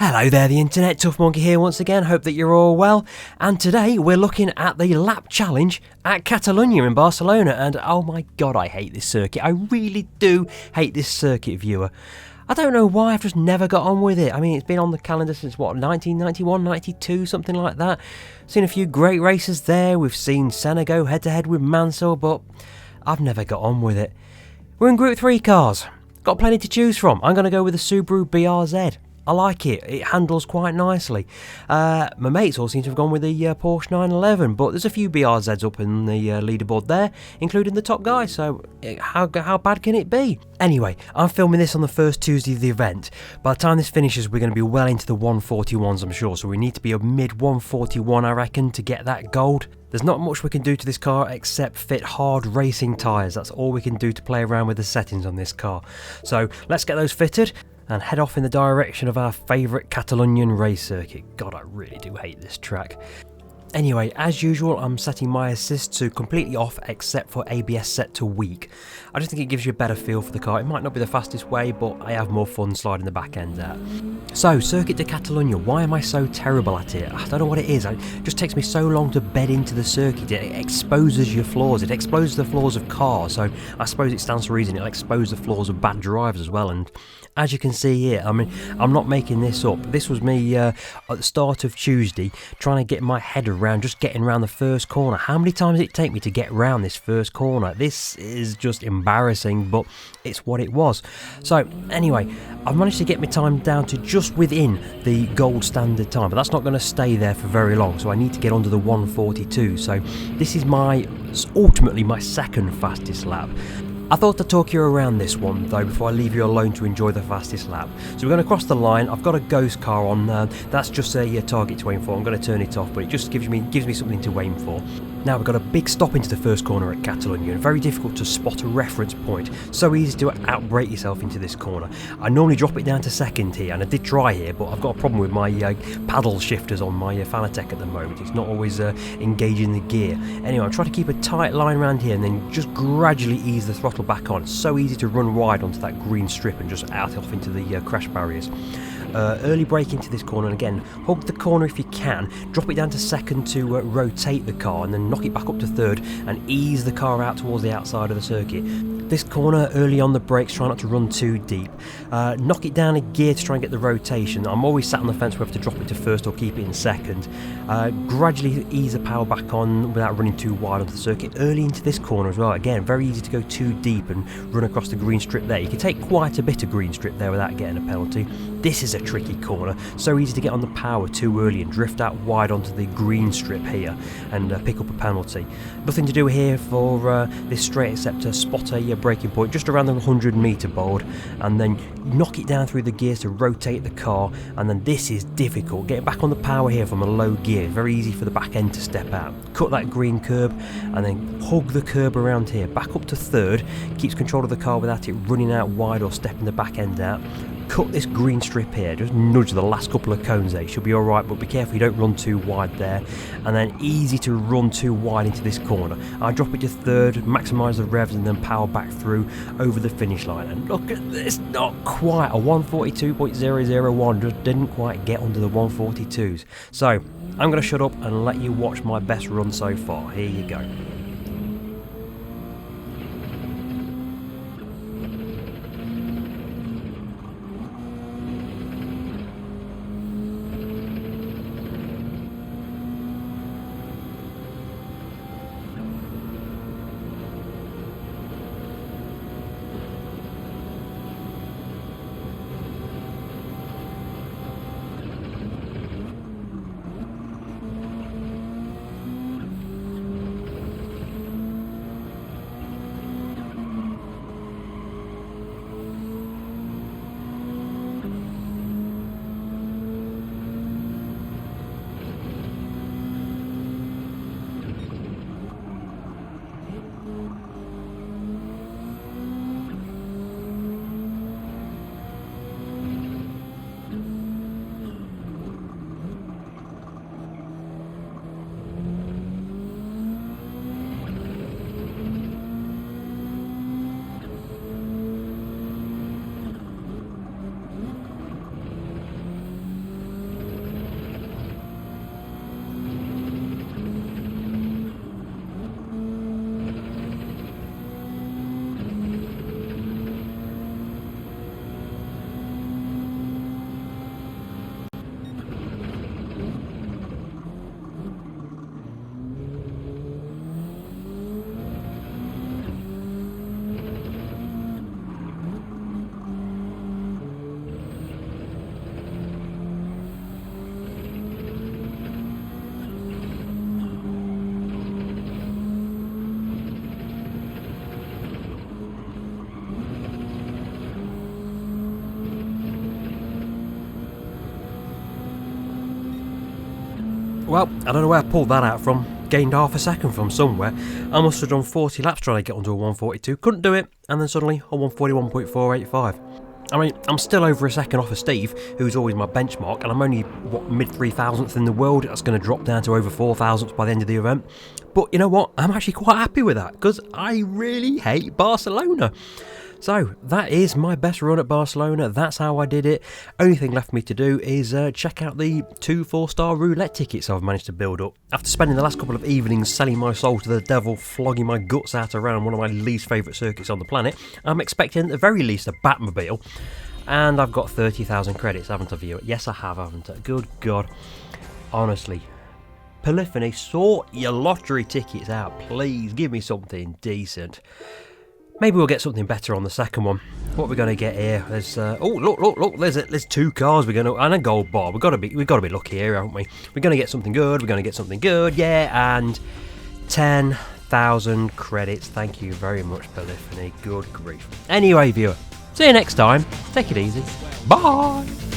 Hello there, the internet, Tough Monkey here once again, hope that you're all well, and today we're looking at the lap challenge at Catalunya in Barcelona, and oh my god, I hate this circuit. I really do hate this circuit, viewer. I don't know why, I've just never got on with it. I mean, it's been on the calendar since, what, 1991, 92, something like that. Seen a few great races there, we've seen Senna go head-to-head with Mansell, but I've never got on with it. We're in Group 3 cars, got plenty to choose from. I'm going to go with the Subaru BRZ. I like it, it handles quite nicely. My mates all seem to have gone with the Porsche 911, but there's a few BRZs up in the leaderboard there, including the top guy, so how bad can it be? Anyway, I'm filming this on the first Tuesday of the event. By the time this finishes, we're going to be well into the 141s, I'm sure, so we need to be a mid-141, I reckon, to get that gold. There's not much we can do to this car except fit hard racing tyres. That's all we can do to play around with the settings on this car. So let's get those fitted and head off in the direction of our favourite Catalonian race circuit. God, I really do hate this track. Anyway, as usual, I'm setting my assist to completely off except for ABS set to weak. I just think it gives you a better feel for the car. It might not be the fastest way, but I have more fun sliding the back end out. So, Circuit de Catalunya, why am I so terrible at it? I don't know what it is. It just takes me so long to bed into the circuit. It exposes your flaws. It exposes the flaws of cars, so I suppose it stands to reason. It'll expose the flaws of bad drivers as well, and as you can see here, I mean, I'm not making this up. This was me at the start of Tuesday trying to get my head around just getting around the first corner. How many times did it take me to get around this first corner? This is just embarrassing, but it's what it was. So anyway, I've managed to get my time down to just within the gold standard time, but that's not going to stay there for very long, so I need to get under the 142. So this is ultimately my second fastest lap. I thought I'd talk you around this one though before I leave you alone to enjoy the fastest lap. So we're going to cross the line. I've got a ghost car on, that's just a target to aim for. I'm going to turn it off, but it just gives me something to aim for. Now we've got a big stop into the first corner at Catalunya, and very difficult to spot a reference point. So easy to outbrake yourself into this corner. I normally drop it down to second here, and I did try here, but I've got a problem with my paddle shifters on my Fanatec at the moment. It's not always engaging the gear. Anyway, I'm trying to keep a tight line around here and then just gradually ease the throttle back on. It's so easy to run wide onto that green strip and just out off into the crash barriers. Early brake into this corner, and again, hug the corner if you can, drop it down to second to rotate the car, and then knock it back up to third and ease the car out towards the outside of the circuit. This corner, early on the brakes, try not to run too deep. Knock it down a gear to try and get the rotation. I'm always sat on the fence whether to drop it to first or keep it in second. Gradually ease the power back on without running too wide onto the circuit. Early into this corner as well, again, very easy to go too deep and run across the green strip there. You can take quite a bit of green strip there without getting a penalty. This is a tricky corner, so easy to get on the power too early and drift out wide onto the green strip here and pick up a penalty. Nothing to do here for this straight except to spot a braking point just around the 100 metre board and then knock it down through the gears to rotate the car, and then this is difficult. Getting back on the power here from a low gear, very easy for the back end to step out. Cut that green curb and then hug the curb around here, back up to third, keeps control of the car without it running out wide or stepping the back end out. Cut this green strip here, just nudge the last couple of cones there, you should be alright, but be careful you don't run too wide there. And then easy to run too wide into this corner. I drop it to third, maximise the revs and then power back through over the finish line. And look at this, not quite, a 142.001, just didn't quite get under the 142s. So, I'm going to shut up and let you watch my best run so far. Here you go. Well, I don't know where I pulled that out from. Gained half a second from somewhere. I must have done 40 laps trying to get onto a 142. Couldn't do it, and then suddenly a 141.485. I mean, I'm still over a second off of Steve, who's always my benchmark, and I'm only, mid 3,000th in the world. That's going to drop down to over 4,000th by the end of the event. But you know what? I'm actually quite happy with that, because I really hate Barcelona. So, that is my best run at Barcelona. That's how I did it. Only thing left me to do is check out the 2 4-star roulette tickets I've managed to build up. After spending the last couple of evenings selling my soul to the devil, flogging my guts out around one of my least favourite circuits on the planet, I'm expecting at the very least a Batmobile. And I've got 30,000 credits, haven't I, viewer? Yes, I have, haven't I? Good God. Honestly. Polyphony, sort your lottery tickets out, please. Give me something decent. Maybe we'll get something better on the second one. What we're going to get here? There's oh look! There's 2 cars. We're going to and a gold bar. We've got to be lucky here, haven't we? We're going to get something good. We're going to get something good. Yeah, and 10,000 credits. Thank you very much, Polyphony. Good grief. Anyway, viewer, see you next time. Take it easy. Bye.